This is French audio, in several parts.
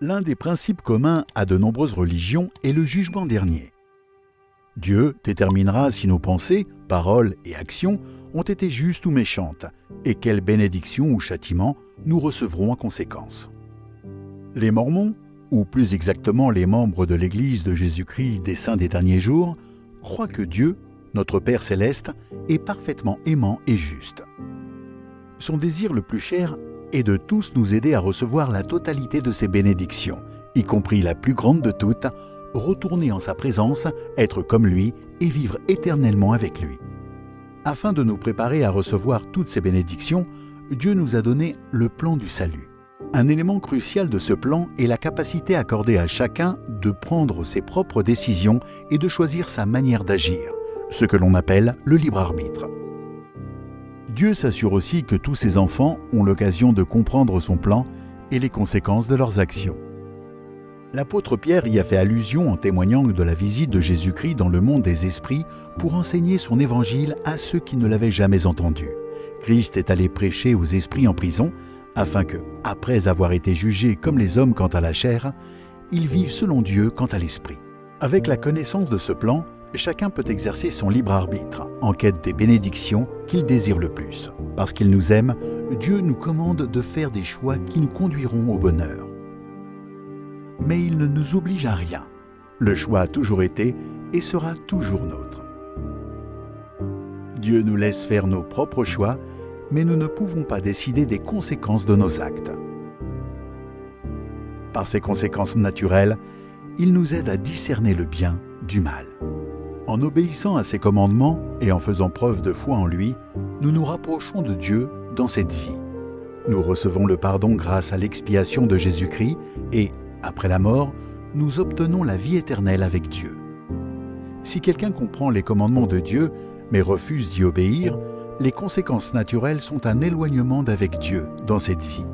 L'un des principes communs à de nombreuses religions est le jugement dernier. Dieu déterminera si nos pensées, paroles et actions ont été justes ou méchantes, et quelles bénédictions ou châtiments nous recevrons en conséquence. Les Mormons, ou plus exactement les membres de l'Église de Jésus-Christ des Saints des Derniers Jours, croient que Dieu, notre Père céleste, est parfaitement aimant et juste. Son désir le plus cher est de tous nous aider à recevoir la totalité de ses bénédictions, y compris la plus grande de toutes, retourner en sa présence, être comme lui et vivre éternellement avec lui. Afin de nous préparer à recevoir toutes ces bénédictions, Dieu nous a donné le plan du salut. Un élément crucial de ce plan est la capacité accordée à chacun de prendre ses propres décisions et de choisir sa manière d'agir, ce que l'on appelle le libre arbitre. Dieu s'assure aussi que tous ses enfants ont l'occasion de comprendre son plan et les conséquences de leurs actions. L'apôtre Pierre y a fait allusion en témoignant de la visite de Jésus-Christ dans le monde des esprits pour enseigner son évangile à ceux qui ne l'avaient jamais entendu. Christ est allé prêcher aux esprits en prison afin que, après avoir été jugés comme les hommes quant à la chair, ils vivent selon Dieu quant à l'esprit. Avec la connaissance de ce plan, chacun peut exercer son libre arbitre en quête des bénédictions qu'il désire le plus. Parce qu'il nous aime, Dieu nous commande de faire des choix qui nous conduiront au bonheur. Mais il ne nous oblige à rien. Le choix a toujours été et sera toujours nôtre. Dieu nous laisse faire nos propres choix, mais nous ne pouvons pas décider des conséquences de nos actes. Par ces conséquences naturelles, il nous aide à discerner le bien du mal. En obéissant à ses commandements et en faisant preuve de foi en lui, nous nous rapprochons de Dieu dans cette vie. Nous recevons le pardon grâce à l'expiation de Jésus-Christ et, après la mort, nous obtenons la vie éternelle avec Dieu. Si quelqu'un comprend les commandements de Dieu, mais refuse d'y obéir, les conséquences naturelles sont un éloignement d'avec Dieu dans cette vie.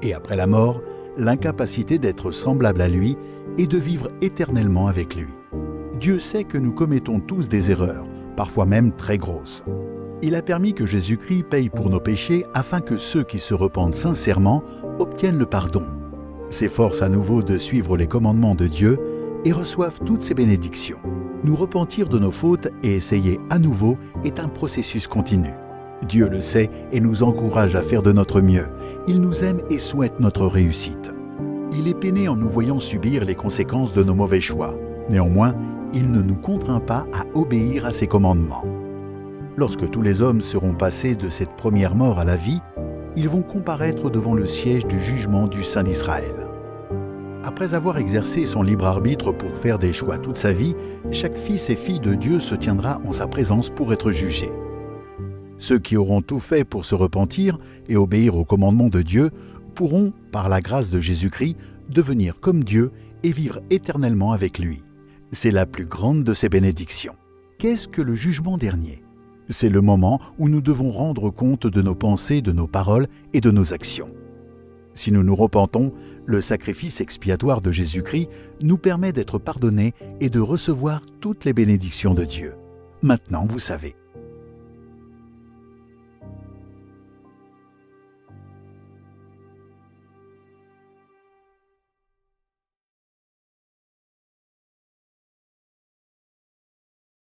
Et après la mort, l'incapacité d'être semblable à lui et de vivre éternellement avec lui. Dieu sait que nous commettons tous des erreurs, parfois même très grosses. Il a permis que Jésus-Christ paye pour nos péchés afin que ceux qui se repentent sincèrement obtiennent le pardon, s'efforcent à nouveau de suivre les commandements de Dieu et reçoivent toutes ses bénédictions. Nous repentir de nos fautes et essayer à nouveau est un processus continu. Dieu le sait et nous encourage à faire de notre mieux. Il nous aime et souhaite notre réussite. Il est peiné en nous voyant subir les conséquences de nos mauvais choix. Néanmoins, il ne nous contraint pas à obéir à ses commandements. Lorsque tous les hommes seront passés de cette première mort à la vie, ils vont comparaître devant le siège du jugement du Saint d'Israël. Après avoir exercé son libre arbitre pour faire des choix toute sa vie, chaque fils et fille de Dieu se tiendra en sa présence pour être jugé. Ceux qui auront tout fait pour se repentir et obéir aux commandements de Dieu pourront, par la grâce de Jésus-Christ, devenir comme Dieu et vivre éternellement avec lui. C'est la plus grande de ses bénédictions. Qu'est-ce que le jugement dernier ? C'est le moment où nous devons rendre compte de nos pensées, de nos paroles et de nos actions. Si nous nous repentons, le sacrifice expiatoire de Jésus-Christ nous permet d'être pardonnés et de recevoir toutes les bénédictions de Dieu. Maintenant, vous savez.